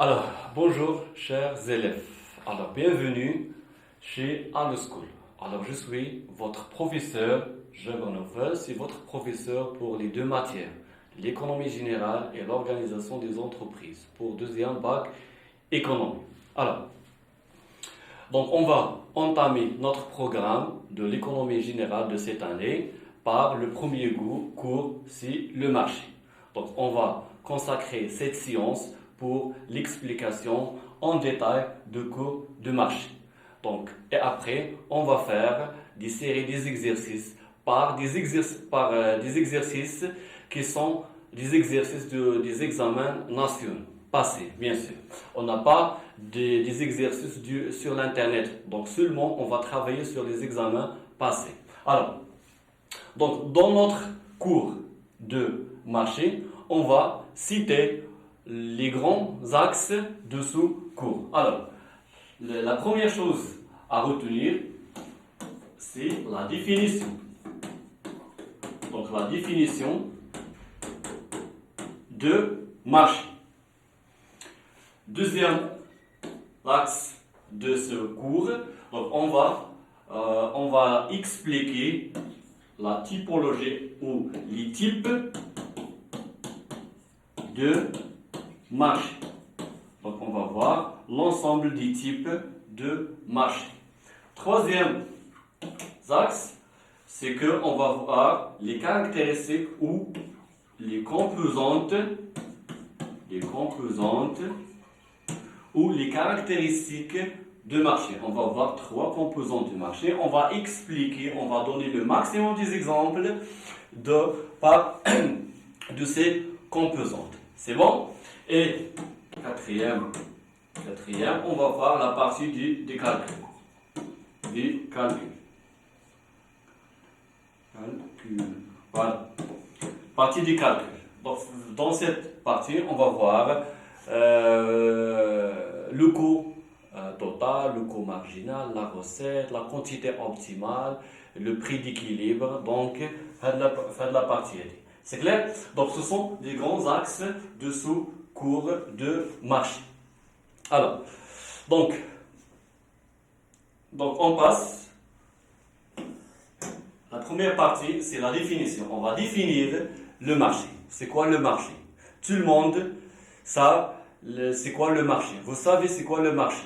Alors, bonjour chers élèves. Alors, bienvenue chez Anne School. Alors, je suis votre professeur, Jagonofel, c'est votre professeur pour les deux matières, l'économie générale et l'organisation des entreprises, pour deuxième bac économie. Alors, donc on va entamer notre programme de l'économie générale de cette année par le premier cours, c'est le marché. Donc, on va consacrer cette séance pour l'explication en détail de cours de marché. Donc, et après, on va faire des séries des exercices par des exercices qui sont des exercices des examens nationaux, passés, bien sûr. On n'a pas des exercices sur l'Internet. Donc, seulement, on va travailler sur les examens passés. Alors, donc, dans notre cours de marché, on va citer les grands axes de ce cours. Alors, la première chose à retenir, c'est la définition. Donc, la définition de marché. Deuxième axe de ce cours, donc on va expliquer la typologie ou les types de marché. Donc on va voir l'ensemble des types de marché. Troisième axe, c'est qu'on va voir les caractéristiques ou les composantes ou les caractéristiques de marché. On va voir trois composantes du marché. On va expliquer, on va donner le maximum des exemples de ces composantes. C'est bon? Et quatrième, on va voir la partie des calculs. Des calculs. Voilà. Partie des calculs. Donc, dans cette partie, on va voir le coût total, le coût marginal, la recette, la quantité optimale, le prix d'équilibre. Donc, faire de la partie. C'est clair? Donc, ce sont les grands axes de ce cours de marché. Alors, donc on passe. La première partie, c'est la définition. On va définir le marché. C'est quoi le marché? Tout le monde sait c'est quoi le marché. Vous savez c'est quoi le marché.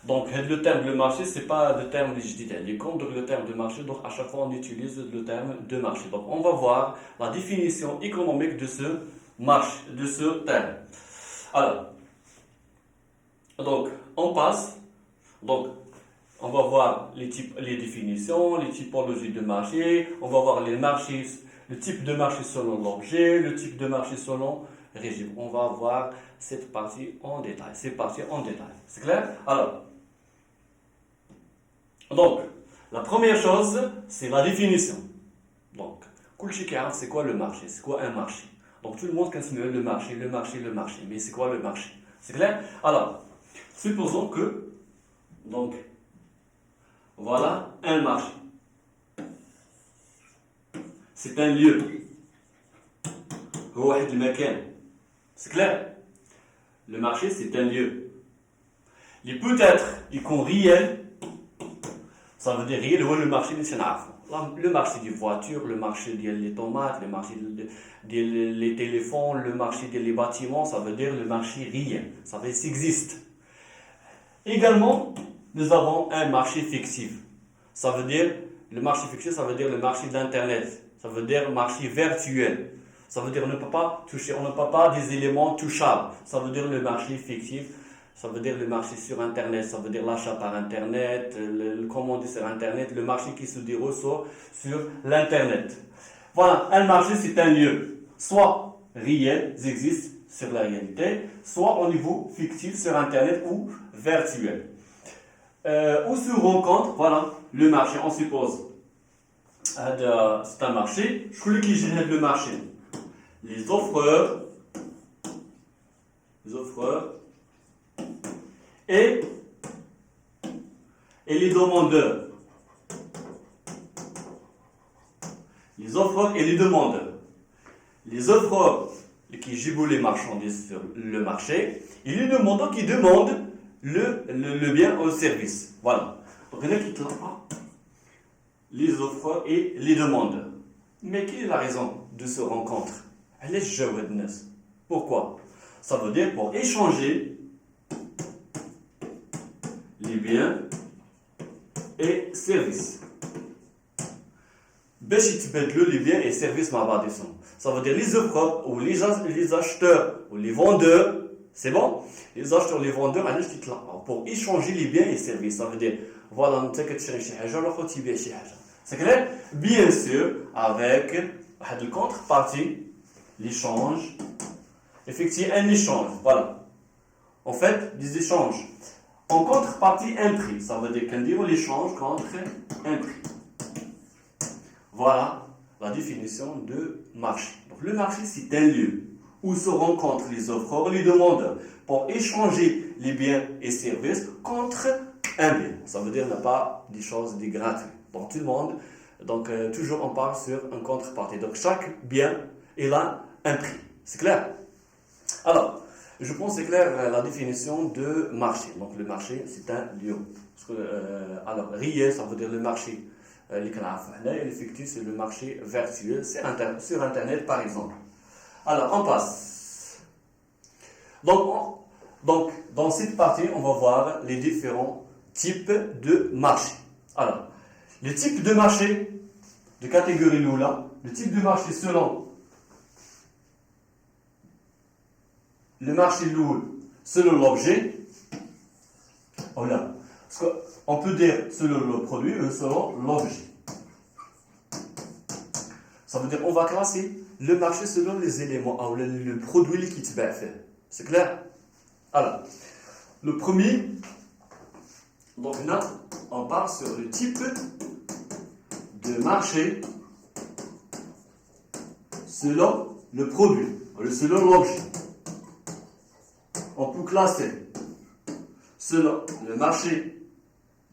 Donc, le terme de marché, ce n'est pas le terme que je dis. Donc, le terme de marché, donc à chaque fois, on utilise le terme de marché. Donc, on va voir la définition économique de ce terme. Alors, donc, on passe. Donc, on va voir les définitions, les typologies de marché. On va voir les marchés, le type de marché selon l'objet, le type de marché selon le régime. On va voir cette partie en détail. C'est clair? Alors, donc, la première chose, c'est la définition. Donc, c'est quoi le marché? C'est quoi un marché? Donc, tout le monde connaît le marché. Mais c'est quoi le marché? C'est clair? Alors, supposons que, donc, voilà un marché. C'est un lieu. C'est clair? Le marché, c'est un lieu. Il peut être, réel. Ça veut dire réel, le marché, le marché des voitures, le marché des tomates, le marché des téléphones, le marché des bâtiments, ça veut dire le marché réel. Ça veut dire qu'il existe. Également, nous avons un marché fictif. Ça veut dire, le marché fictif, ça veut dire le marché d'Internet. Ça veut dire le marché virtuel. Ça veut dire on ne peut pas toucher, on ne peut pas des éléments touchables. Ça veut dire le marché fictif. Ça veut dire le marché sur Internet, ça veut dire l'achat par Internet, le commander sur Internet, le marché qui se déroule sur l'Internet. Voilà, un marché c'est un lieu, soit réel, il existe sur la réalité, soit au niveau fictif sur Internet ou virtuel. Où se rencontre, voilà, le marché, on suppose. C'est un marché, je qui génère le marché. Les offreurs, et les demandeurs. Les offreurs et les demandeurs. Les offreurs qui gibou les marchandises sur le marché, et les demandants qui demandent le bien au service. Voilà. Donc, il y en a qui les offres et les demandeurs. Mais quelle est la raison de ce rencontre? Pourquoi? Ça veut dire pour échanger les biens et services. باش يتبادلوا les biens et services مع بعضهم. Ça veut dire les offres ou les acheteurs ou les vendeurs, c'est bon? Les acheteurs ou les vendeurs علاش كيتلاقاو pour échanger les biens et services. Ça veut dire voilà انت كتشري شي حاجه والاخر تيبيع شي حاجه. C'est clair? Bien sûr avec واحد الcontrepartie, l'échange. Effectuer un échange, voilà. En fait, des échanges. En contrepartie, un prix. Ça veut dire qu'on dit l'échange contre un prix. Voilà la définition de marché. Donc, le marché, c'est un lieu où se rencontrent les offreurs et les demandeurs pour échanger les biens et services contre un bien. Ça veut dire qu'il n'y a pas des choses des gratuits. Donc, tout le monde, toujours on parle sur un contrepartie. Donc, chaque bien, il a un prix. C'est clair? Alors, je pense que c'est clair la définition de marché. Donc, le marché, c'est un lieu. Alors, réel, ça veut dire le marché. L'effectif, c'est le marché virtuel sur Internet, par exemple. Alors, on passe. Donc, dans cette partie, on va voir les différents types de marché. Alors, les types de marché, de catégorie Lula, le type de marché selon le marché lourd selon l'objet, voilà. On peut dire selon le produit ou selon l'objet. Ça veut dire on va classer le marché selon les éléments ou le produit qui te va faire. C'est clair? Alors, le premier, donc là, on part sur le type de marché selon le produit, ou selon l'objet. On peut classer selon le marché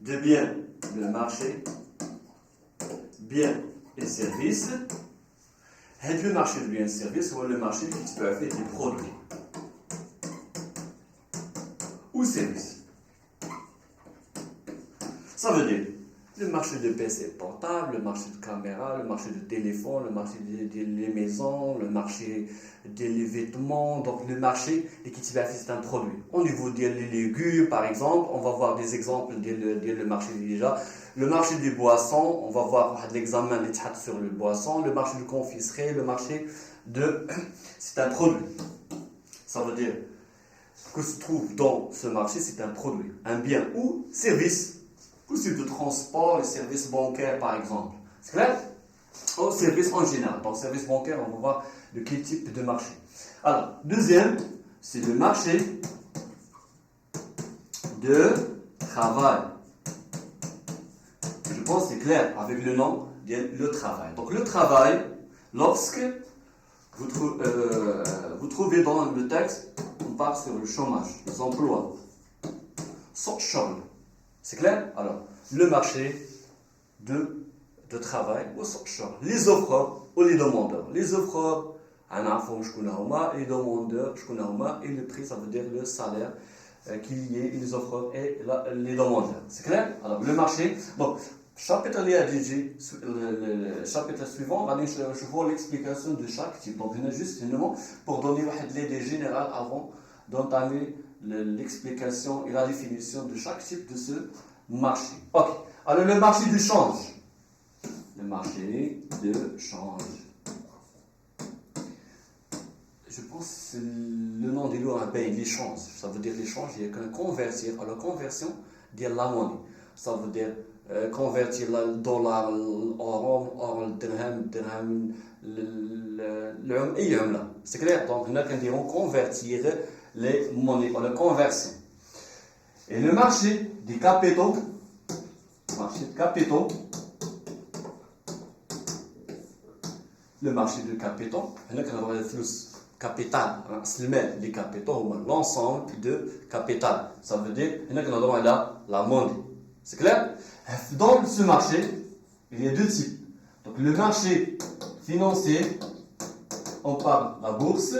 de biens, le marché biens et services. Et le marché de biens et services ou le marché qui peut faire des produits ou services. Ça veut dire le marché de PC portable, le marché de caméra, le marché de téléphone, le marché des maisons, le marché des vêtements. Donc le marché qui c'est un produit. Au niveau des légumes, par exemple, on va voir des exemples le marché déjà. Le marché des boissons, on va voir l'examen sur le boisson, le marché de confiserie, le marché de... C'est un produit. Ça veut dire que se trouve dans ce marché, c'est un produit, un bien ou service. Possible de transport, les services bancaires par exemple. C'est clair? Au service en général. Dans le service bancaire, on va voir de quel type de marché. Alors, deuxième, c'est le marché de travail. Je pense que c'est clair avec le nom, le travail. Donc le travail, lorsque vous trouvez dans le texte, on part sur le chômage, les emplois. Sans chômage. C'est clair? Alors, le marché de travail, les offreurs ou les demandeurs. Les offreurs, les demandeurs, et le prix, ça veut dire le salaire qu'il y ait, les offreurs et les demandeurs. C'est clair? Alors, le marché. Donc, chapitre suivant, je vois l'explication de chaque type. Donc, on a juste pour donner l'idée générale avant d'entamer l'explication et la définition de chaque type de ce marché. Ok. Alors le marché du change. Le marché de change. Je pense que c'est le nom des lois, l'échange. Ça veut dire l'échange, il y a qu'un convertir. Alors conversion, dire la monnaie. Ça veut dire convertir le dollar, l'euro, le dirham, le c'est clair? Donc nous allons convertir les monnaies, la conversion. Et le marché des capitaux, le marché de capitaux, capital, les capitaux, l'ensemble de capital. Ça veut dire qu'on a la monnaie. C'est clair? Dans ce marché, il y a deux types. Donc le marché financier, on parle de la bourse,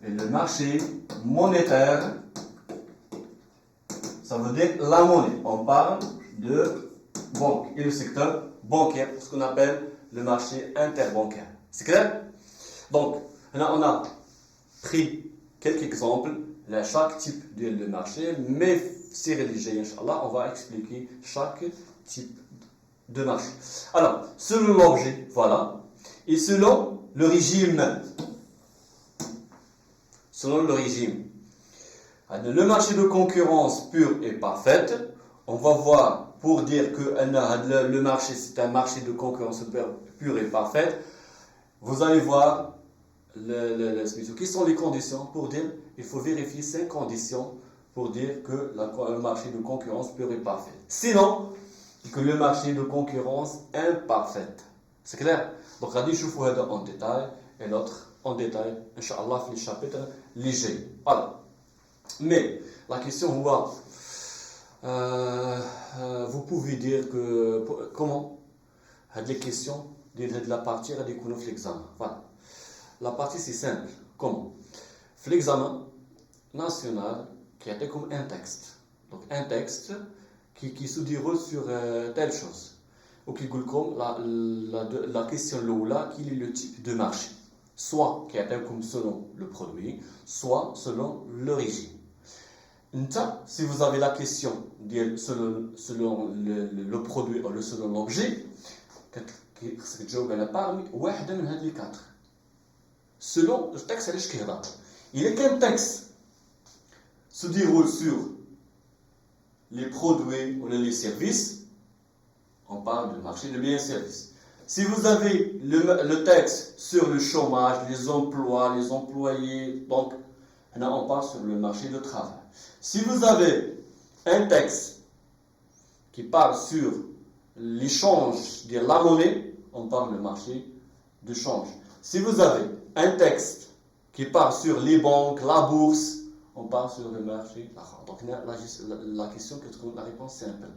Et le marché monétaire, ça veut dire la monnaie. On parle de banque et le secteur bancaire, ce qu'on appelle le marché interbancaire. C'est clair? Donc, là, on a pris quelques exemples de chaque type de marché, mais si religieux, Inch'Allah, on va expliquer chaque type de marché. Alors, selon l'objet, voilà, et selon le régime. Selon le régime. Le marché de concurrence pure et parfaite, on va voir pour dire que le marché c'est un marché de concurrence pure et parfaite. Vous allez voir quelles sont les conditions pour dire, il faut vérifier 5 conditions pour dire que le marché de concurrence pure et parfaite. Sinon, que le marché de concurrence imparfaite. C'est clair? Donc, on va voir en détail et l'autre en détail, Inch'Allah, dans les chapitres légers. Voilà. Mais la question, vous pouvez dire que comment les questions de la partie à l'examen. Voilà. La partie c'est simple. Comment? L'examen national qui a comme un texte. Donc un texte qui se déroule sur telle chose. Ou qui dit comme la question là, quel est le type de marché? Soit qui est comme selon le produit, soit selon l'origine. Si vous avez la question selon le produit ou selon l'objet, selon le texte, il est qu'un texte se déroule sur les produits ou les services, on parle de marché de biens et services. Si vous avez le texte sur le chômage, les emplois, les employés, donc là on parle sur le marché de travail. Si vous avez un texte qui parle sur l'échange de la monnaie, on parle du marché de change. Si vous avez un texte qui parle sur les banques, la bourse, on parle sur le marché. Donc la question, la réponse simple.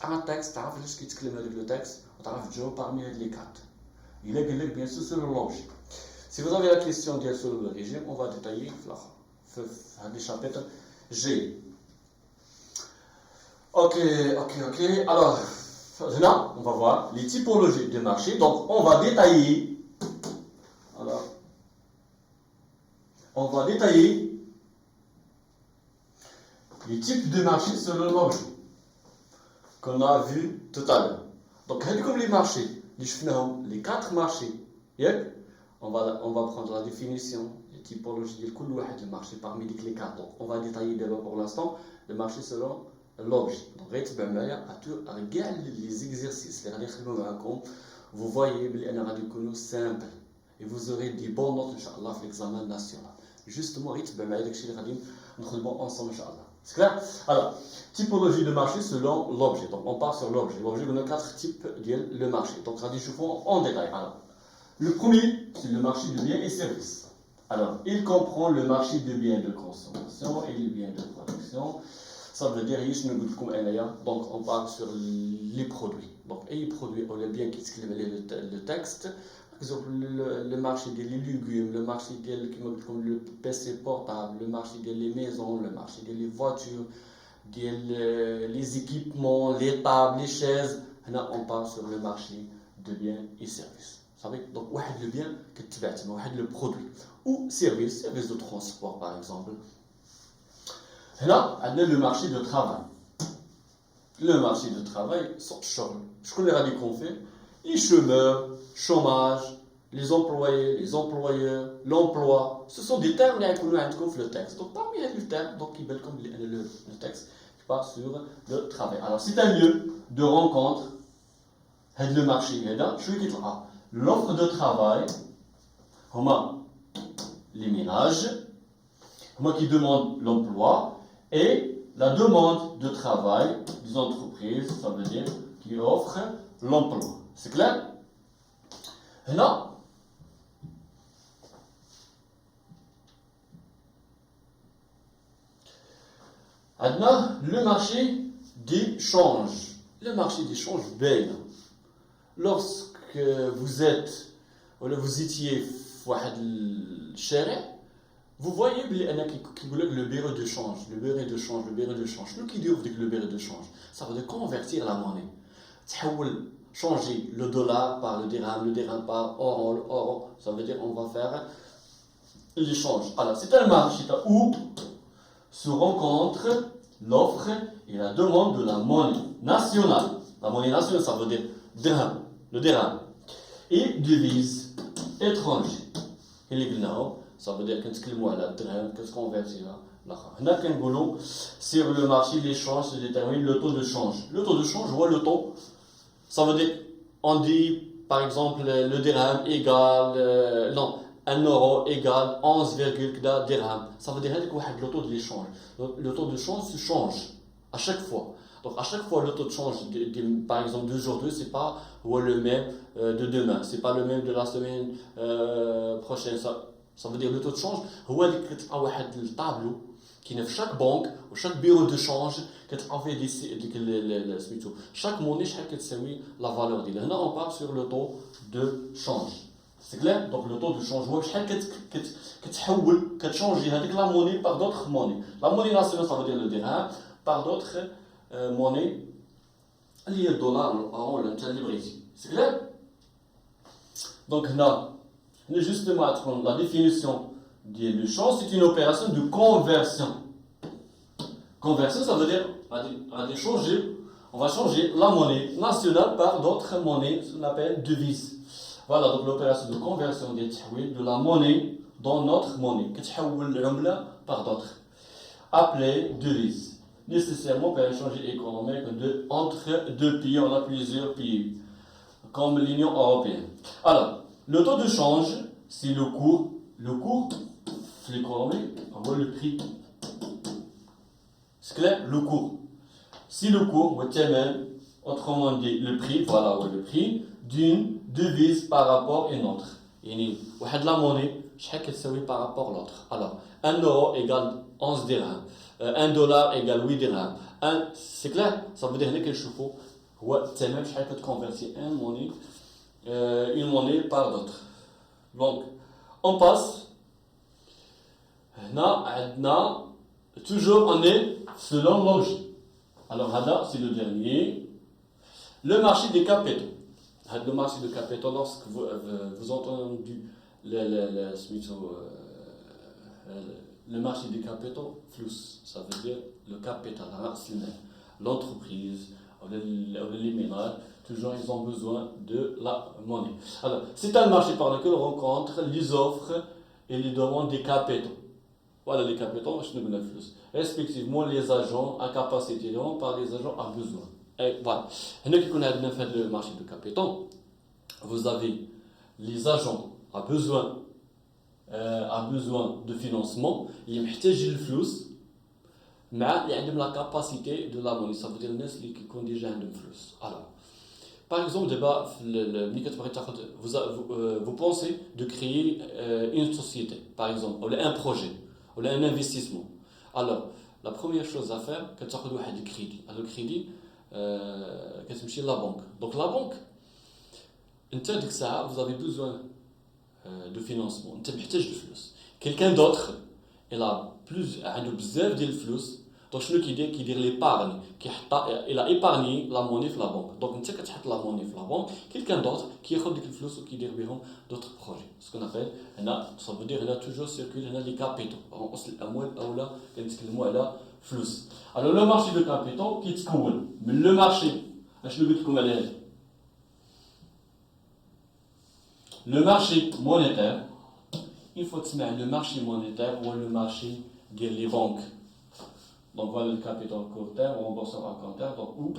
Un texte, tu as ce qui te avec le texte, tu as le parmi les quatre. Il est bien sûr sur l'objet. Si vous avez la question sur le régime, on va détailler les chapitres G. Ok. Alors, là, on va voir les typologies de marché. Donc, on va détailler. Alors, on va détailler les types de marché selon l'objet qu'on a vu tout à l'heure. Donc, comme les marchés, les 4 marchés, on va prendre la définition, les typologies de marché parmi les 4. Donc, on va détailler d'abord pour l'instant le marché selon l'objet. Donc, regarde les exercices, vous voyez, c'est simple. Et vous aurez des bonnes notes, Inch'Allah, pour l'examen national. Justement, nous ensemble, Inch'Allah. C'est clair? Alors, typologie de marché selon l'objet. Donc, on part sur l'objet. L'objet, on a 4 types de marché. Donc, je vous en détail. Alors, le premier, c'est le marché de biens et services. Alors, il comprend le marché de biens de consommation et les biens de production. Ça veut dire, donc, on parle sur les produits. Donc, et les produits, on a bien le texte. Par exemple, le marché des légumes, le marché comme le PC portable, le marché des maisons, le marché des voitures, les équipements, les tables, les chaises. Là, on parle sur le marché de biens et services. Vous savez, donc, le bien, le produit. Ou service de transport, par exemple. Là, on a le marché de travail. Le marché de travail, je connais les qu'on fait. Les chômeurs, chômage, les employés, les employeurs, l'emploi, ce sont des termes qui sont dans le texte. Donc, parmi les termes, donc, il y a le texte qui part sur le travail. Alors, c'est un lieu de rencontre, le marché. L'offre de travail, les ménages, qui demandent l'emploi, et la demande de travail des entreprises, ça veut dire qui offrent l'emploi. C'est clair? Et là, le marché d'échange. Le marché d'échange, lorsque vous étiez chez Vous voyez le bureau de change, le bureau de change, le bureau de change. Nous qui disons le bureau de change, ça veut dire convertir la monnaie. Changer le dollar par le dirham par euro, ça veut dire on va faire l'échange. Alors, c'est un marché où se rencontrent l'offre et la demande de la monnaie nationale. La monnaie nationale, ça veut dire dirham, le dirham. Et devise étrangère. Et les glands, ça veut dire qu'on a la dirham, qu'est-ce qu'on convertit là. Sur le marché, l'échange se détermine le taux de change. Le taux de change, ou le taux, ça veut dire, on dit par exemple le dirham égale, non, 1 euro égale 11,4 dirhams. Ça veut dire que le taux de l'échange. Le taux de change se change à chaque fois. Donc à chaque fois, le taux de change, par exemple d'aujourd'hui, c'est pas le même de demain. C'est pas le même de la semaine prochaine. Ça veut dire le taux de change, c'est un tableau qui est dans chaque banque ou chaque bureau de change qui fait chaque monnaie, la valeur. Là, on parle sur le taux de change. C'est clair? Donc le taux de change, que changer la monnaie par d'autres monnaies. La monnaie nationale, ça veut dire le dirham, par d'autres monnaies, liées au dollar, l'euro, le Brésil. C'est clair? Donc là, justement, la définition du change, c'est une opération de conversion. Conversion, ça veut dire on va changer la monnaie nationale par d'autres monnaies, ce qu'on appelle devises. Voilà, donc l'opération de conversion de la monnaie dans notre monnaie, par d'autres, appelée devise. Nécessairement pour échanger économique entre deux pays, on a plusieurs pays, comme l'Union européenne. Alors, le taux de change, c'est le cours, l'économie, on voit le prix. C'est clair? Le cours. Si le cours, autrement dit le prix, voilà, le prix d'une devise par rapport à une autre. La monnaie, par rapport à l'autre. Alors, 1 euro égale 11 dirhams. 1 dollar égale 8 dirhams. C'est clair? Ça veut dire que je peux convertir une monnaie par l'autre. Donc, on passe. Toujours on est selon logique. Alors, c'est le dernier. Le marché des capitaux. Le marché des capitaux, lorsque vous entendez le marché des capitaux, flux, ça veut dire le capital, l'entreprise, les minéraux, toujours ils ont besoin de la monnaie. Alors, c'est un marché par lequel on rencontre les offres et les demandes des capitaux. Voilà les capitaux, respectivement les agents à capacité par les agents à besoin. Et voilà. Le marché de capitaux, vous avez les agents à besoin de financement, ils ont le flux, mais ils ont la capacité de la monnaie. Ça veut dire les qui ont déjà un flux. Alors, par exemple, vous pensez de créer une société, par exemple, ou un projet, ou un investissement. Alors, la première chose à faire, c'est de faire un crédit. Alors, le crédit, c'est la banque. Donc, la banque, vous avez besoin de financement. Vous avez besoin de flux. Quelqu'un d'autre, il a besoin de flux. Donc, ce qui dit l'épargne, il a épargné la monnaie dans la banque. Donc, tu as la monnaie dans la banque, quelqu'un d'autre qui a des flux ou qui dit d'autres projets. Ce qu'on appelle, ça veut dire qu'il a toujours circulé les capitaux. Flux. Alors, le marché de capitaux, qui est mais le marché, le marché monétaire, il faut que le marché monétaire ou le marché des banques. Donc voilà le capital court terme, remboursement à court terme, donc où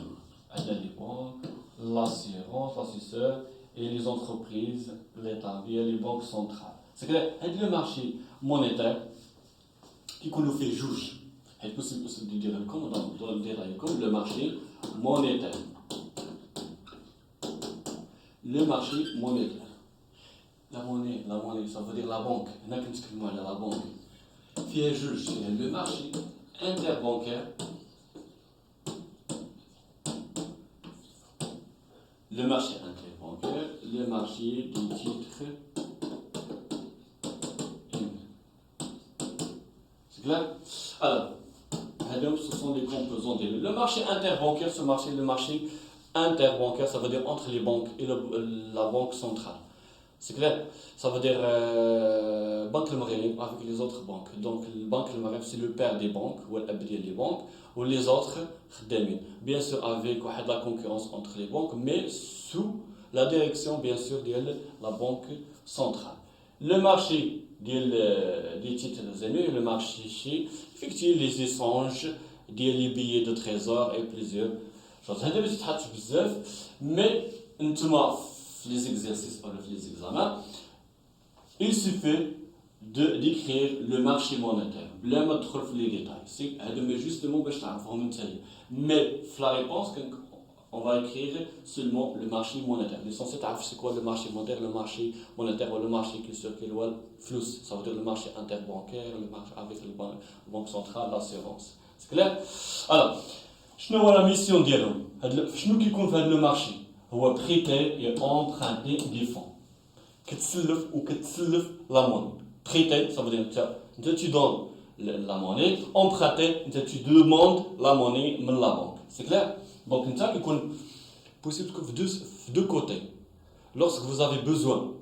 il y a les banques, l'assurance, l'assesseur et les entreprises, l'État, via les banques centrales. C'est que le marché monétaire qui nous fait juge. C'est possible de dire comme dans le détail, comme le marché monétaire. Le marché monétaire. La monnaie, ça veut dire la banque. Il y a la banque. Qui est juge, c'est le marché interbancaire. Le marché interbancaire, le marché des titres clair? Alors, ce sont les composants. Le marché interbancaire, le marché interbancaire, ça veut dire entre les banques et la banque centrale. C'est clair? Ça veut dire Banque le Maghreb avec les autres banques. Donc, le Banque le Maghreb, c'est le père des banques, ou les banques, ou les autres, bien sûr, avec la concurrence entre les banques, mais sous la direction, bien sûr, de la banque centrale. Le marché des titres émis, le marché effectue les échanges, les billets de trésor et plusieurs choses. Mais, les exercices ou les examens, il suffit d'écrire le marché monétaire. Là, je vais les détails. C'est justement que je t'ai mais la réponse, on va écrire seulement le marché monétaire. L'essentiel, c'est quoi le marché monétaire? Le marché monétaire ou le marché qui circule, le flux. Ça veut dire le marché interbancaire, le marché avec la banque centrale, l'assurance. C'est clair? Alors, شنو هو la mission ديالهم؟ شنو كيكون في هذا المارشي؟ هو prêter et emprunter des fonds. كتسلف وكتسلف la monnaie. Prêter, ça veut dire tu donnes la monnaie. Emprunter, tu demandes la monnaie de la banque. C'est clair? Donc, il est possible que deux côtés. Lorsque vous avez besoin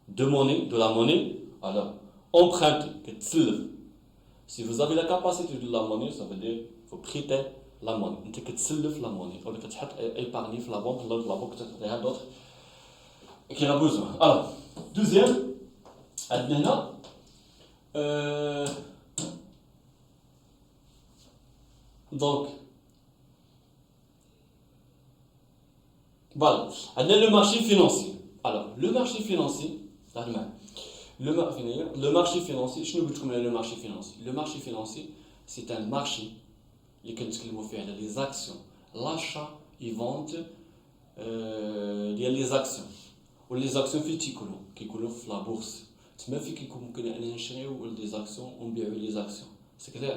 de monnaie, de la monnaie, alors empruntez, كتسلف. Si vous avez la capacité de la monnaie, ça veut dire qu'il faut prêter la monnaie. Tu كتسلف la monnaie. Ou tu épargner la banque, la banque تعطيها d'autres qui en a besoin. Alors, deuxième, عندنا donc voilà, le marché financier. Alors, le marché financier, le marché financier, je ne sais pas le marché financier. Le marché financier, c'est un marché qui fait les actions, l'achat et vente des actions. Ou les actions qui coulent la bourse. Tu m'as fait qu'on ait des actions, on bien les actions. C'est clair?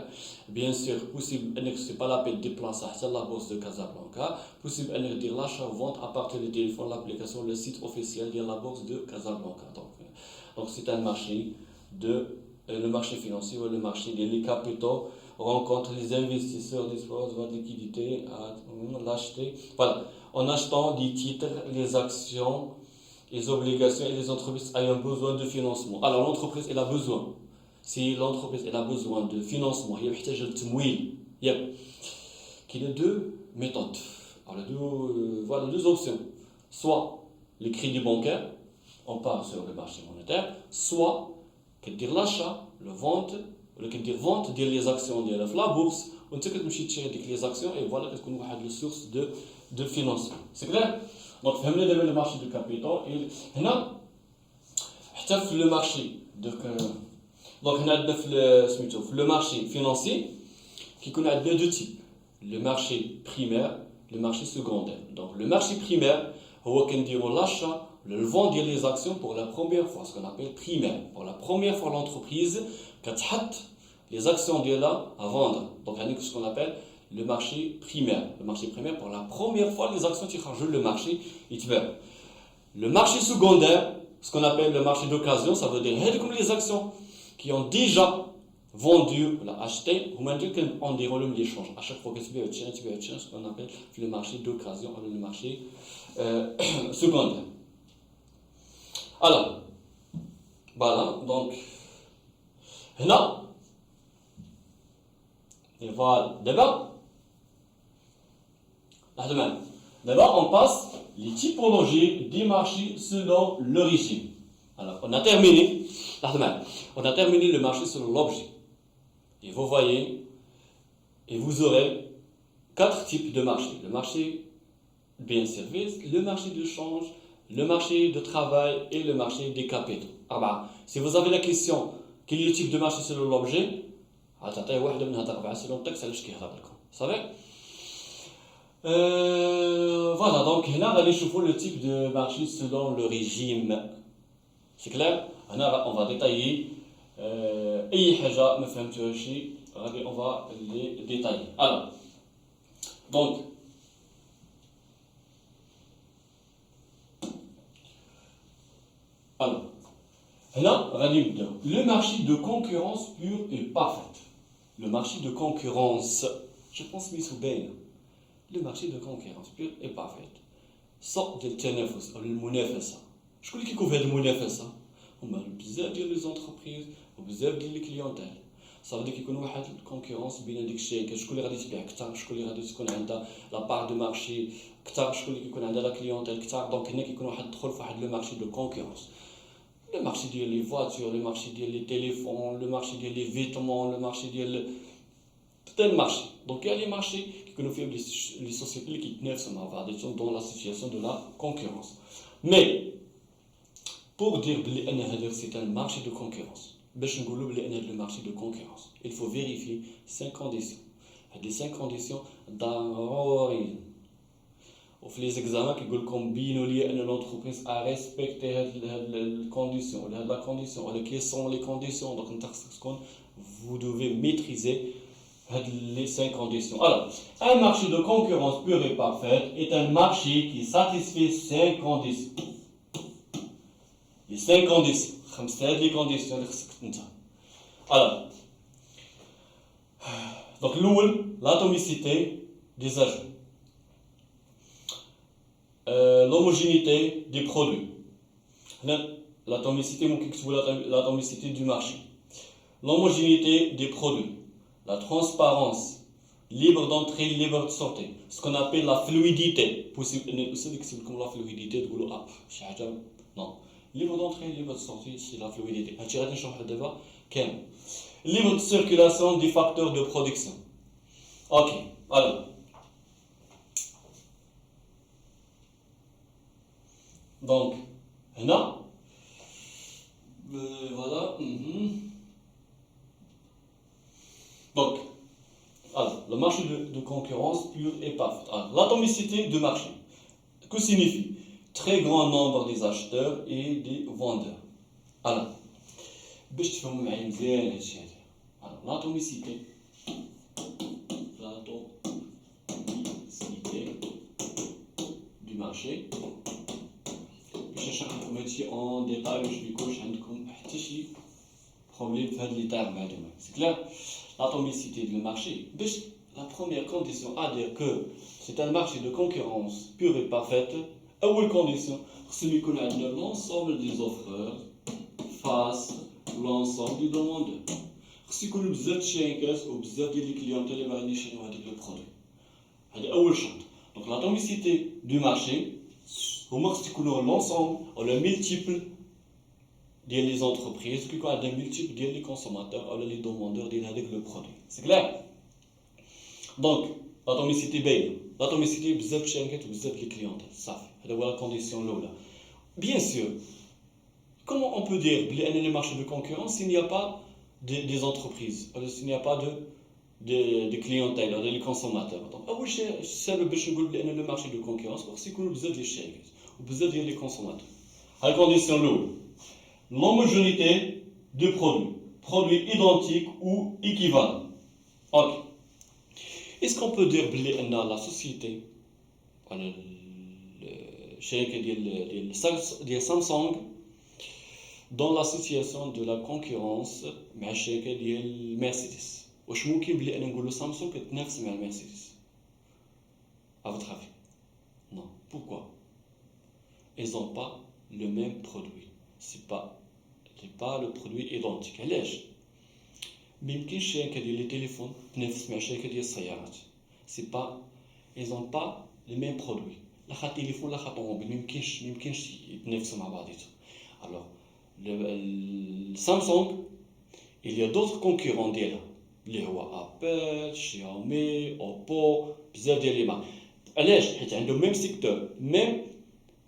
Bien sûr, possible, ce n'est pas la peine de déplacer à la bourse de Casablanca. Possible de dire l'achat ou vente à partir du téléphone, l'application, le site officiel de la bourse de Casablanca. Donc c'est un marché le marché financier ou le marché des capitaux rencontre les investisseurs, des de liquidité, l'acheter. Voilà, en achetant des titres, les actions, les obligations et les entreprises ont besoin de financement. Alors l'entreprise elle a besoin. Si l'entreprise elle a besoin de financement, il y a deux méthodes. Alors voilà deux options. Soit les crédits bancaires, on part sur le marché monétaire, soit l'achat, la vente, vente des actions de la bourse, on sait que tu achètes les actions et voilà qu'est-ce qu'on a de source de financement. C'est clair? Donc, vous avez le marché de capitaux et là, le marché de donc on a le marché financier qui connaît deux types, le marché primaire, le marché secondaire. Donc le marché primaire, on va l'achat, le vente des actions pour la première fois, ce qu'on appelle primaire. Pour la première fois, l'entreprise qui a les actions de là à vendre. Donc c'est ce qu'on appelle le marché primaire. Le marché primaire, pour la première fois, les actions qui rajoutent le marché. Le marché secondaire, ce qu'on appelle le marché d'occasion, ça veut dire comme les actions qui ont déjà vendu, acheté, on déroule l'échange. À chaque fois que tu veux ce qu'on appelle le marché d'occasion, le marché secondaire. Alors, voilà, donc, là, et voilà, d'abord, on passe les typologies des marchés selon le régime. Alors, on a terminé le marché selon l'objet. Et vous voyez, et vous aurez 4 types de marchés. Le marché de biens et services, le marché de change, le marché de travail et le marché des capitaux. Si vous avez la question, quel est le type de marché selon l'objet, selon le texte, vous savez? Voilà, donc là, on va voir le type de marché selon le régime. C'est clair? On va détailler أي حاجة ما فهمتوهاش غادي on va les détailler. Alors, donc Là, le marché de concurrence pure et parfaite. Le marché de concurrence, je pense que c'est bien. Le marché de concurrence pure et parfaite. Sans de التنافس أو المنافسة. شكون اللي كيكون في هذه المنافسة؟ هما بزاف ديال لي زونتربريز وبزاف ديال لي كليونتيل. صافي كيكون واحد الكونكورونس بين هذيك الشركات، شكون اللي غادي تبيع اكثر، شكون اللي غادي تكون عندها لا بار دو مارشي اكثر، شكون اللي كيكون عندها لا كليونتيل اكثر. دونك هنا كيكون واحد الدخول في واحد لو مارشي دو كونكورونس. Le marché des voitures, le marché des téléphones, le marché des vêtements, le marché des... Tout un marché. Donc il y a les marchés qui nous font les sociétés qui sont dans la situation de la concurrence. Mais, pour dire que c'est un marché de concurrence, le marché de concurrence, il faut vérifier 5 conditions. Les 5 conditions d'origine. وفي les examens qui combinent l'entreprise à respecter les conditions, la condition, quelles sont les conditions. Donc vous devez maîtriser les 5 conditions. Alors, un marché de concurrence pure et parfaite est un marché qui satisfait 5 conditions. Les 5 conditions. Les conditions. Alors, donc l'atomicité des agents. L'homogénéité des produits. L'atomicité, l'atomicité du marché. L'homogénéité des produits. La transparence. Libre d'entrée, libre de sortie. Ce qu'on appelle la fluidité. Comme la fluidité, non. Libre d'entrée, libre de sortie, c'est la fluidité. Libre de circulation des facteurs de production. Ok, alors. Donc, là, voilà. Donc, alors, le marché de concurrence pure et parfaite. L'atomicité du marché. Que signifie? Très grand nombre des acheteurs et des vendeurs. Alors, l'atomicité. L'atomicité du marché. En détail, je vais cocher un problème c'est clair. L'atomicité du marché. La première condition à dire que c'est un marché de concurrence pure et parfaite. Première condition, c'est qu'on a l'ensemble des offreurs face à l'ensemble des demandeurs. C'est qu'on a besoin de chèques ou besoin de clientèle et de chez nous avec le produit. C'est la première chose. Donc l'atomicité du marché. L'ensemble ou le multiple des entreprises qui ont des multiples des consommateurs ou les demandeurs avec le produit. C'est clair? Donc, l'atomicité belle. L'atomicité, vous êtes chez vous êtes les clients. Ça, c'est la condition là. Bien sûr, comment on peut dire que les marchés de concurrence s'il n'y a pas des entreprises, s'il n'y a pas de clientèle, des consommateurs. Donc, c'est le marché de concurrence parce que vous êtes les chèques. Vous avez les consommateurs. À la condition lourde. L'homogénéité de produits identiques ou équivalents. Ok. Est-ce qu'on peut dire que la société, le Samsung, dans la situation de la concurrence, avec Mercedes. واش ممكن بلي انا نقول له سامسونج كتنافس مع المرسيدس؟ À votre avis? Non. Pourquoi? Ils n'ont pas le même produit. C'est pas le produit identique. علاش؟ ما يمكنش شركه ديال لي تليفون تنافس مع شركه ديال السيارات. C'est pas ils n'ont pas le même produit. لا خا تليفون لا خا طوموبيل ما يمكنش يتنافسوا مع بعضياتهم. Alors le Samsung, il y a d'autres concurrents ديالها. اللي هو ابل، شاومي، اوبو، بزاف ديال لي مارك. علاش؟ حيت عندهم ميم سيكتور، ميم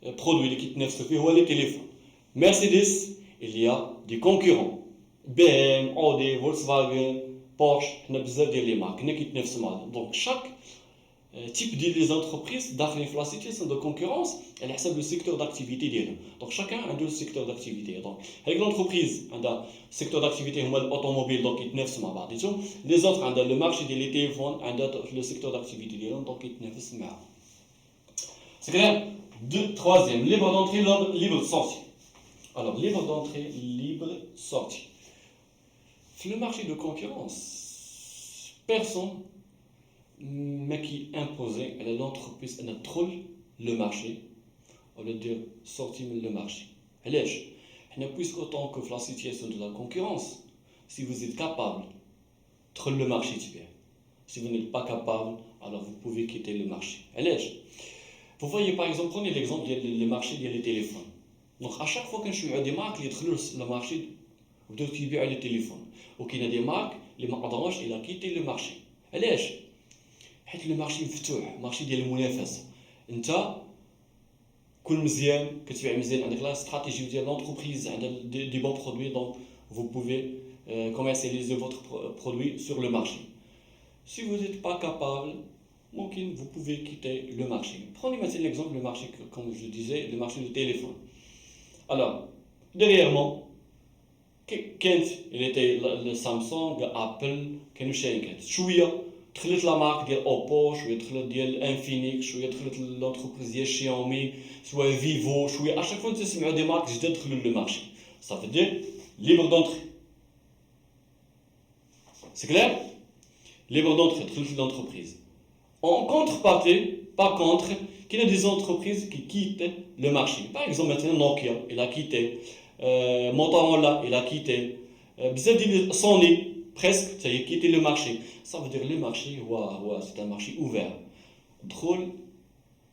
برودوي اللي كيتنافسوا فيه هو لي تليفون. مرسيدس il y a des concurrents. BM, Audi, Volkswagen, Porsche, حنا بزاف ديال لي مارك هنا كيتنافسوا مع بعض. دونك شاك type des entreprises داخلين في لا سيتياسيون دو كونكورونس على حسب لو سيكتور داكتيفيتي ديالهم. دونك شاكان عنده لو سيكتور داكتيفيتي. دونك هذيك لونتربريز عندها سيكتور داكتيفيتي هما الاوتوموبيل دونك يتنافسوا مع بعضياتهم. لي زوتر عندها لو مارشي ديال لي تيليفون عندها لو سيكتور داكتيفيتي ديالهم دونك يتنافس معاهم. سي كلير. Troisième, libre d'entrée, libre de sortie. Alors, libre d'entrée, libre sortie. Le marché de concurrence, personne mais qui imposait à l'entreprise à trop le marché, on veut dire sortir le marché. علاش؟ حنا puisque autant que la situation de la concurrence, si vous êtes capable de le marché تبيع. Si vous n'êtes pas capable, alors vous pouvez quitter le marché. علاش؟ Vous voyez par exemple, prenez l'exemple du marché des téléphones. Donc à chaque fois qu'un des marques qui يدخلوا le marché بداو يبيعوا les téléphones. وكاين des marques اللي ما قدروش إلا quitté le marché. علاش؟ حيت لو مارشي مفتوح، مارشي ديال المنافسه. انت كون مزيان كتبيع مزيان، عندك لا استراتيجي ديال لونتربريز، عندها دي بون برودوي، دونك vous pouvez commercialiser votre produit sur le marché. Si vous n'êtes pas capable, vous pouvez quitter le marché. Prenez maintenant l'exemple du marché, comme je disais, le marché du téléphone. Alors, derrière moi, il était le Samsung, Apple, كانوا شركات شويه دخلت لا مارك ديال اوبو، شويه دخلت ديال انفينيكس، شويه دخلت لونتربريز ديال شياومي، شويه فيفو، شويه اشاك فوا تسمعوا دي مارك جداد دخلوا للمارشي. صافي دير ليبر دونتري. سي كلير؟ ليبر دونتري دخلت للونتربريز. En contrepartie, par contre, qu'il y a des entreprises qui quittent le marché. Par exemple, maintenant Nokia, il a quitté. Motorola, il a quitté. Sony, presque, ça y est, quitté le marché. Ça veut dire le marché, c'est un marché ouvert. Drôle,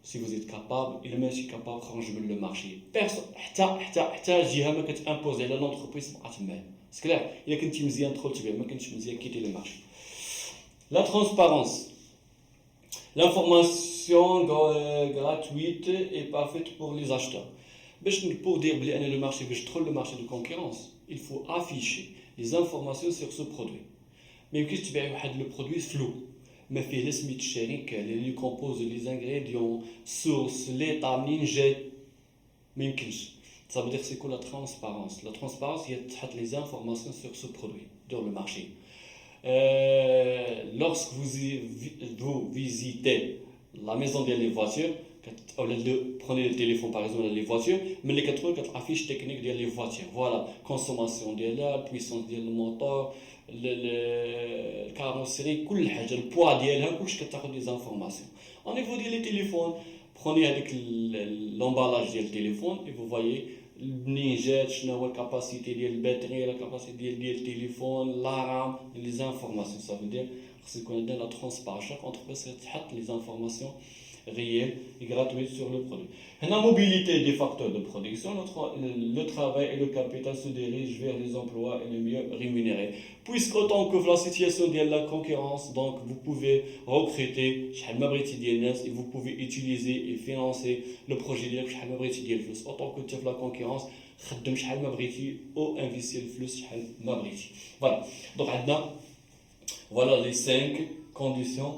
si vous êtes capable, il est même si capable de ranger le marché. Personne, jamais que tu imposes à l'entreprise, c'est clair, il y a qu'un petit mzien trop, tu veux, mais qu'un petit mzien quitter le marché. La transparence. L'information gratuite et parfaite pour les acheteurs. Pour dire que le marché, le marché de concurrence, il faut afficher les informations sur ce produit. Mais qu'est-ce que tu veux, le produit flou. Mais fait les smith sharing, les compose les ingrédients, sources, l'état, ninja. Mais ça veut dire c'est quoi la transparence? La transparence, il y a les informations sur ce produit dans le marché. Lorsque vous visitez la maison des voitures, prenez le téléphone par exemple les voitures, mais les 4 affiches techniques des voitures. Voilà, consommation de l'air, puissance du moteur, le carrosserie, le poids d'elle, toutes les informations. Au niveau des téléphones, prenez avec l'emballage du téléphone et vous voyez la capacité de la batterie, la capacité du téléphone, la RAM, les informations. Ça veut dire que qu'on a la transparence. Chaque entreprise a les informations réelles et gratuites sur le produit. La mobilité des facteurs de production, le travail et le capital se dirigent vers les emplois et les mieux rémunérés. Puisqu'autant que la situation de la concurrence, donc vous pouvez recruter et vous pouvez utiliser et financer le projet de autant que tu as la concurrence, ou investir le flux. Voilà. Donc voilà les 5 conditions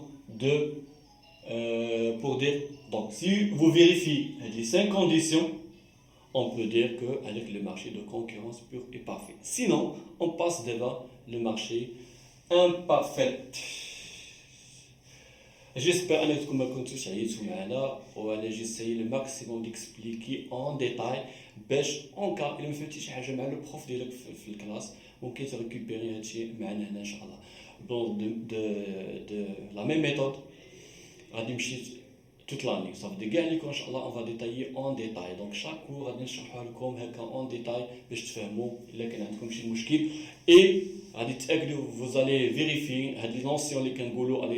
pour dire. Donc si vous vérifiez les 5 conditions, on peut dire qu'avec le marché de concurrence pur et parfait. Sinon, on passe devant le marché imparfait. J'espère que vous avez j'essaie le maximum d'expliquer en détail باش en cas il me fait شي حاجه مع le prof ديالك في الكلاس ممكن تريكوبيري هادشي معنا هنا ان شاء الله. Donc de la même méthode غادي نمشي toute l'année. Ça veut dire qu'Inch'Allah, on va détailler en détail. Donc chaque cours, on va détailler en détail pour que vous compreniez. Et vous allez vérifier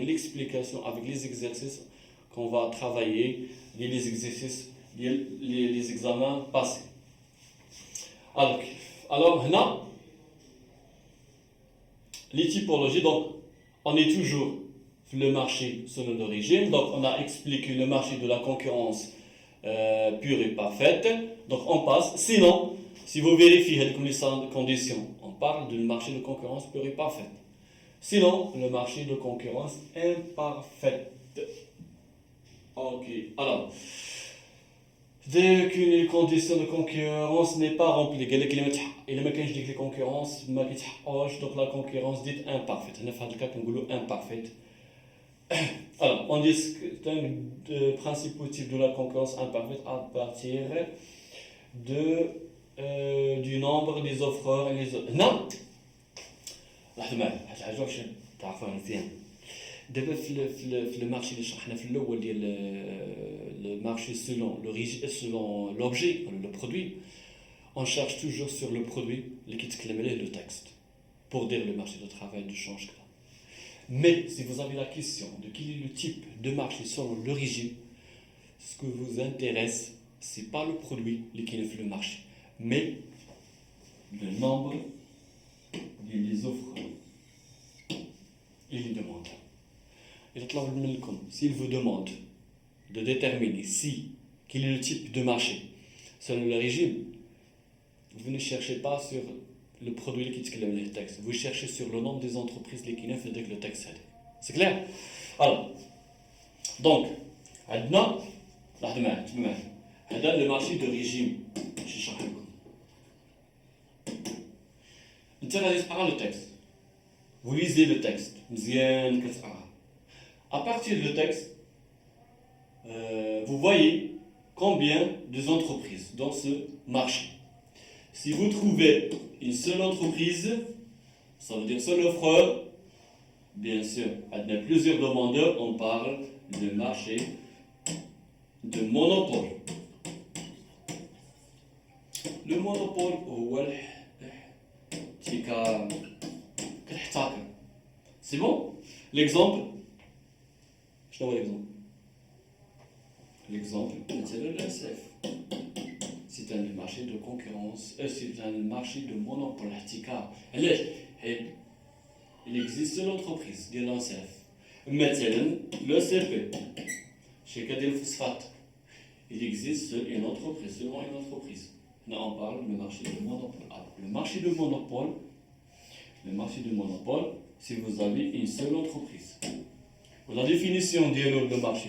l'explication avec les exercices qu'on va travailler, les exercices, les examens passés. Alors maintenant, les typologies, donc on est toujours le marché selon l'origine. Donc on a expliqué le marché de la concurrence pure et parfaite. Donc on passe. Sinon, si vous vérifiez les conditions, on parle du marché de concurrence pure et parfaite. Sinon, le marché de concurrence imparfaite. Ok. Alors, dès qu'une condition de concurrence n'est pas remplie, il y a des concurrences, donc la concurrence dite imparfaite. On a fait le cas qu'on dit imparfaite. Alors, on distingue des principaux types de la concurrence imparfaite à partir de du nombre des offreurs et les non لحظه معايا واحد الحاجه باش تعرفوها مزيان دابا في لو مارشي اللي شرحنا في الاول ديال لو مارشي selon l'objet le produit on cherche toujours sur le produit اللي كيتكلم عليه le texte pour dire le marché de travail de change كذا. Mais si vous avez la question de quel est le type de marché selon l'origine, ce qui vous intéresse, c'est pas le produit qui fait le marché, mais le nombre des offres et les demandes. S'il vous demande de déterminer quel est le type de marché selon le régime, vous ne cherchez pas sur le produit qui est le texte, vous cherchez sur le nombre des entreprises qui font le texte. C'est clair? Alors, donc, maintenant, le marché de régime, le texte. Vous lisez le texte. À partir du texte, vous voyez combien d'entreprises dans ce marché. Si vous trouvez une seule entreprise, ça veut dire seul offreur, bien sûr, il y a plusieurs demandeurs, on parle de marché de monopole. Le monopole, c'est bon? L'exemple, je t'envoie l'exemple. L'exemple, c'est le LSF. C'est un marché de concurrence, c'est un marché de monopole. Il existe l'entreprise de l'ANSEF. Maintenant, le CP, chez Cadel Phosphate, il existe une entreprise, seulement une entreprise. Là, on parle du marché de monopole. Alors, le marché de monopole, si vous avez une seule entreprise. Pour la définition du marché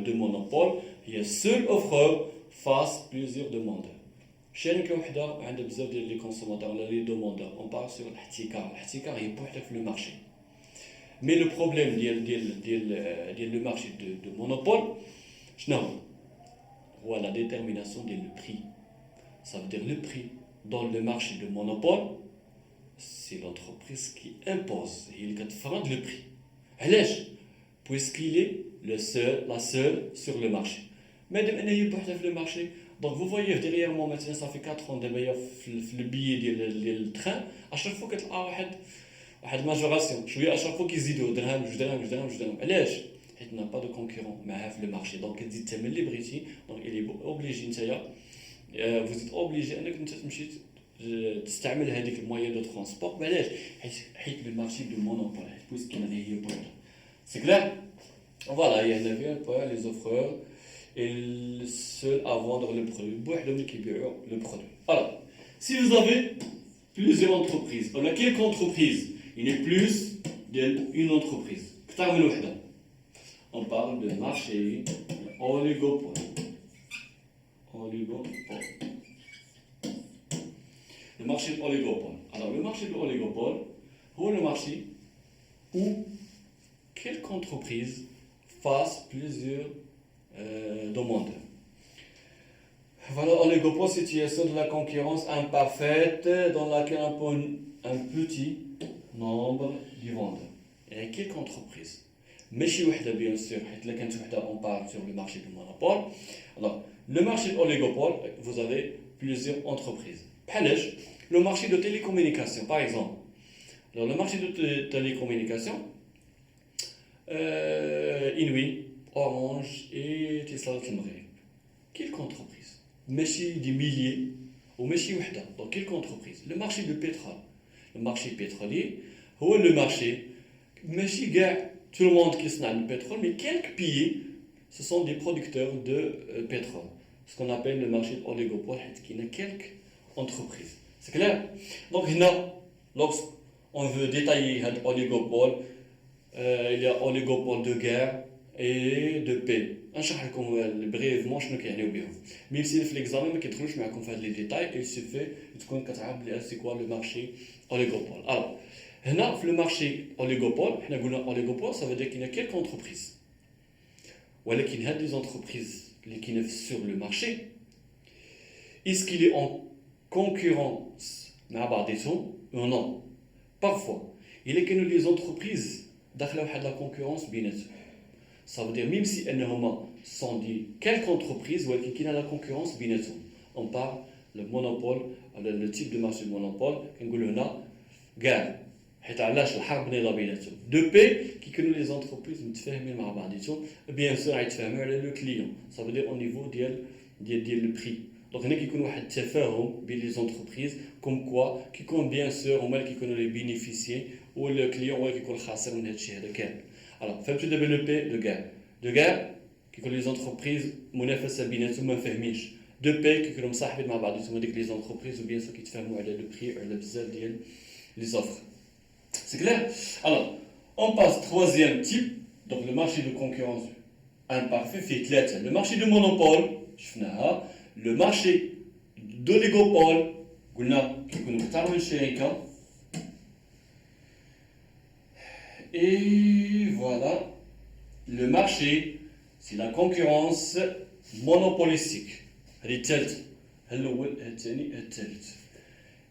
de monopole, il y a seul offreur face plusieurs demandeurs. شركة وحدة عندها بزاف ديال لي كونسوماتور ولا لي دوموندور اون بار سور الاحتكار هي بوحدها في لو مارشي مي لو بروبليم ديال لو مارشي دو مونوبول شنو هو لا ديتيرميناسيون ديال لو بري ça veut dire le prix dans le marché de monopole c'est l'entreprise qui impose هي اللي كتفرض le prix علاش puisqu'il est la seule sur le marché مادام انه هي بوحدها في لو مارشي. Donc vous voyez derrière moi maintenant ça fait 4 ans دابا في le billet ديال التران اشرف فوق كتلقى واحد ماجوراسيون شويه اشرف فوق كيزيدوا درهم جوج درهم علاش حيت نا با دو كونكورون معها في لو مارشي دونك كتزيد الثمن اللي بغيتي دونك الي اوبليجي نتايا فوزيت اوبليجي انك انت تمشي تستعمل هذيك المويه دو ترونسبور علاش حيت لو مارشي دو مونوبول حيت بويسكي هي بوحدها سي كلير فوالا هي هنا فيها لي زوفرور et seul à vendre le produit. Le produit. Alors, si vous avez plusieurs entreprises, dans quelques entreprises, il y a plus d'une entreprise. On parle de marché oligopole. Le marché oligopole. Alors, le marché de oligopole, c'est le marché où quelques entreprises fassent plusieurs demandeurs. Voilà, oligopole, situation de la concurrence imparfaite dans laquelle un petit nombre de vendeurs. Il y a quelques entreprises. Mais chez Wahda, bien sûr, on parle sur le marché du monopole. Alors, le marché de oligopole, vous avez plusieurs entreprises. Le marché de télécommunications, par exemple. Alors, le marché de télécommunications, Inouï, Orange et Tesla Maghreb. Quelques entreprises. Machine des milliers ou machine wahda. Donc quelques entreprises. Le marché du pétrole. Le marché pétrolier, c'est le marché. Machine tout le monde qui s'en le pétrole, mais quelques pays, ce sont des producteurs de pétrole. Ce qu'on appelle le marché oligopole, qui a quelques entreprises. C'est clair? Donc lorsqu'on veut détailler l'oligopole, il y a oligopole de guerre et de paix. نشرح لكم بريفمون شنو كيعنيو بهم ميم سي في ليكزامين ما كيدخلوش معكم في هاد لي ديتاي il suffit تكون كتعرف بلي سي كوا لو مارشي اوليغوبول. الوغ هنا في لو مارشي اوليغوبول حنا قلنا اوليغوبول ça veut dire qu'il y a quelques entreprises ولكن هاد لي زونتربريز اللي كاينه سور لو مارشي est-ce qu'il est concurrence مع بعضهم ou non. Parfois, il est que nous les entreprises داخله واحد la concurrence بيناتهم. Ça veut dire même si انهما sont dit quelques entreprises ولكن كاينه la concurrence بيناتهم. On parle le monopole, le type de marché de monopole كنقولوا هنا كاع حيت علاش الحرب نايضه بيناتهم. دو بي كيكونوا لي زونتربريز متفاهمين مع بعضياتهم بيان سور يتفاهموا على لو كليون. Ça veut dire au niveau ديال لو بري. دونك هنا كيكون واحد التفاهم بين لي زونتربريز كوم كوا كيكون بيان سور هما اللي كيكونوا لي بينيفيسيي والكليون هو اللي كيكون خاسر من هذا الشيء هذا كامل. الوغ فهمتوا دابا لو بي دو كاع كيكون لي زونتربريز منافسه بيناتهم ما فاهمينش. دو بي كيكونوا مصاحبين مع بعضياتهم هذيك لي زونتربريز وبيان سور كيتفاهموا على لو بري وعلى بزاف ديال لي زوفر. C'est clair? Alors, on passe troisième type, donc le marché de concurrence imparfait fait ثلاثة. Le marché de monopole, شفناها. Le marché d'oligopole, قلنا كيكونوا كثر من شركة. Et voilà, le marché, c'est la concurrence monopolistique. هذه الثالثة. الأول الثاني الثالث.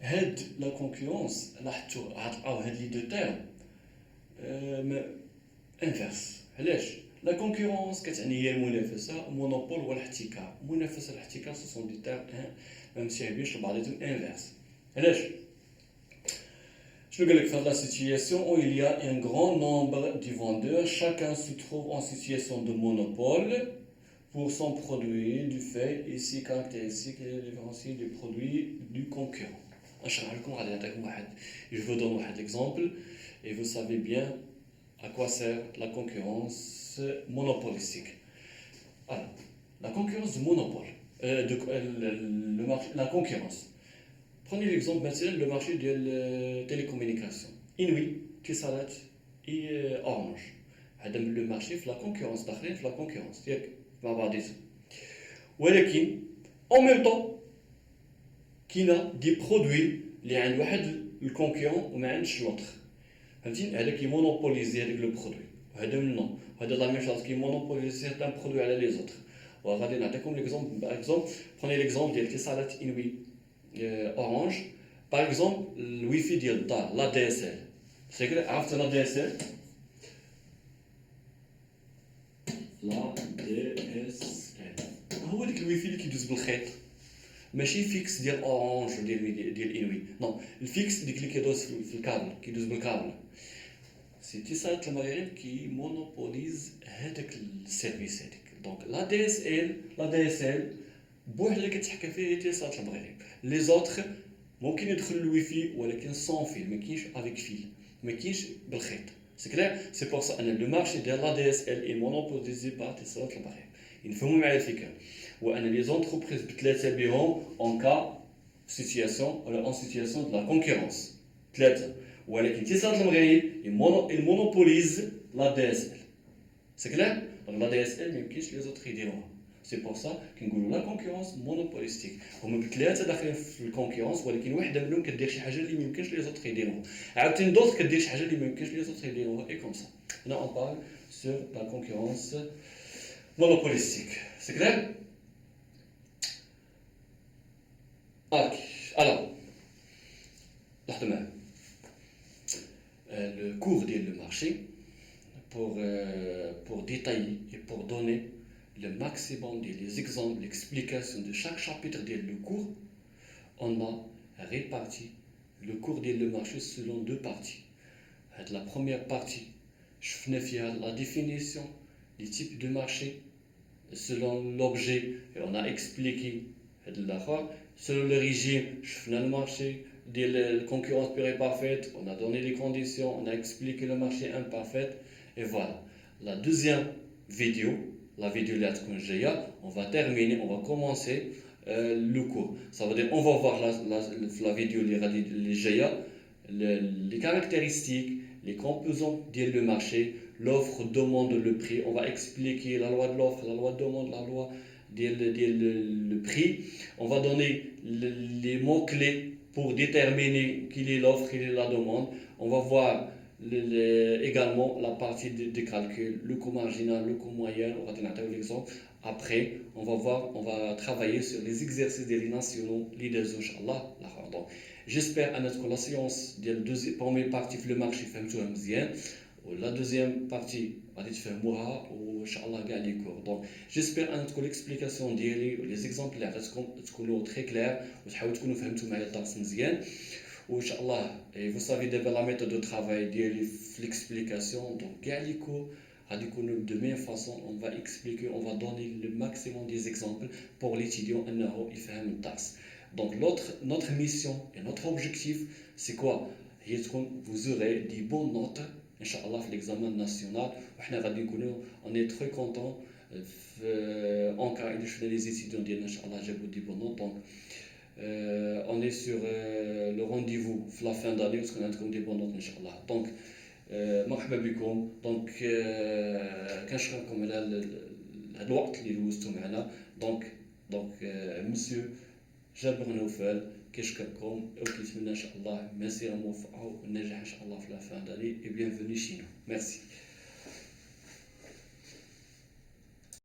هاد لا كونكورونس لاحظتوا عطاو هاد لي دو تيرم انفيرس. علاش؟ لا كونكورونس كتعني هي المنافسه، مونوبول هو الاحتكار. المنافسه والاحتكار سو سون دي تيرم ما مشابهينش لبعضهم انفيرس. علاش؟ شنو قال لك في هاد لا سيتوياسيون او il y a un grand nombre de vendeurs, chacun se trouve en situation de monopole pour son produit du fait et ses caractéristiques et différencier des produits du concurrent. Je vous donne un exemple et vous savez bien à quoi sert la concurrence monopolistique. Alors, la concurrence du monopole, la concurrence. Prenez l'exemple maintenant le marché de la télécommunication. Inouï, Tissalat et Orange. Le marché, la concurrence, la concurrence. En même temps, qu'il a des produits اللي عند واحد الكونكورون وما عندش لوطر. فهمتيني؟ هذا كي مونوبوليزي هذاك لو برودوي وهذا نو هذا لا ميم شوز كي مونوبوليزي سيغتان برودوي على لي زوطر. وغادي نعطيكم ليكزومبل. باغ اكزومبل بروني ليكزومبل ديال اتصالات انوي اورانج. باغ اكزومبل الويفي ديال الدار لا دي اس ال. سيكري عرفت لا دي اس ال؟ لا دي اس ال هو ديك الويفي اللي كيدوز بالخيط ماشي فيكس ديال اورانج ديال انوي. نو الفيكس ديك اللي كيدوز في الكابل كيدوز بالكابل. سي اتصالات المغرب كي مونوبوليز هذاك السيرفيس هذيك. دونك لا دي اس ال بوحدها اللي كتحكم فيه اتصالات المغرب. لي زوطخ ممكن يدخل الويفي ولكن سون فيل، ما كاينش افيك فيل، ما كاينش بالخيط. سي كلير؟ سي بور سا ان لو مارشي ديال لا دي اس ال اي مونوبوليزي بار اتصالات المغرب. نفهموا معايا الفكره. وان لي زونتربريز بثلاثه بهم اون كا سيتياسيون ولا اون سيتياسيون دو لا كونكورونس ثلاثه. ولكن اتصالات المغرب المونوبوليز لا دي اس ال. سي كلير؟ دونك لا دي اس ال ما يمكنش لي زوطخ يديروها. سي بور سا كنقولوا لا كونكورونس مونوبوليستيك. هما بثلاثه داخلين في الكونكورونس ولكن وحده منهم كدير شي حاجه اللي ما يمكنش لي زوطخ يديروها. عاوتاني دوطخ كدير شي حاجه اللي ما يمكنش لي زوطخ يديروها. اي كوم سا. هنا اون بارل سور لا كونكورونس monopolistique. C'est clair? Alors, le cours du marché, pour détailler et pour donner le maximum des exemples, l'explication de chaque chapitre du cours, on a réparti le cours du marché selon deux parties. La première partie, je fais la définition des types de marché selon l'objet, et on a expliqué selon le régime, je fais le marché de la concurrence pure et parfaite, on a donné les conditions, on a expliqué le marché imparfait, et voilà. La deuxième vidéo, la vidéo on va terminer, on va commencer le cours. Ça veut dire on va voir la vidéo les caractéristiques, les composants du marché, l'offre, demande, le prix. On va expliquer la loi de l'offre, la loi de demande, la loi le prix. On va donner les mots-clés pour déterminer qui est l'offre, qui est la demande. On va voir également la partie de calcul, le coût marginal, le coût moyen. On va donner un exemple Après, on va travailler sur les exercices des nationaux, leaders, Inch'Allah. Donc, j'espère que la séance de la première partie في le marché فهمتوها مزيان. La deuxième partie غادي تفهموها وان شاء الله كاع لي كور. Donc j'espère انكم l'explication ديالي ولي زيكزامبل اللي عطيتكم تكونوا تري كلير وتحاولوا تكونوا فهمتوا معايا الدرس مزيان وان شاء الله. Vous savez دابا لا méthode de travail ديالي في l'explication. Donc كاع لي كور غادي يكونوا de même façon. On va expliquer, on va donner le maximum des exemples pour l'étudiant انه يفهم الدرس. Donc notre mission et notre objectif c'est quoi? هي تكون vous aurez des bonnes notes Inch'Allah في l'examen national وحنا غادي نكونوا on est très content en cas إلا شفنا les étudiants ديالنا Inch'Allah جابوا des bonnes notes. Donc on est sur le rendez-vous في la fin d'année وتكون عندكم des bonnes notes Inch'Allah. Donc مرحبا بكم. دونك كنشكركم على هذا الوقت اللي دوزتوا معنا. دونك مسيو جابر نوفل كيشكركم وكيتمنى ان شاء الله مسيره موفقه ونجاح ان شاء الله في لا فان داني. Et bienvenue chez nous. Merci.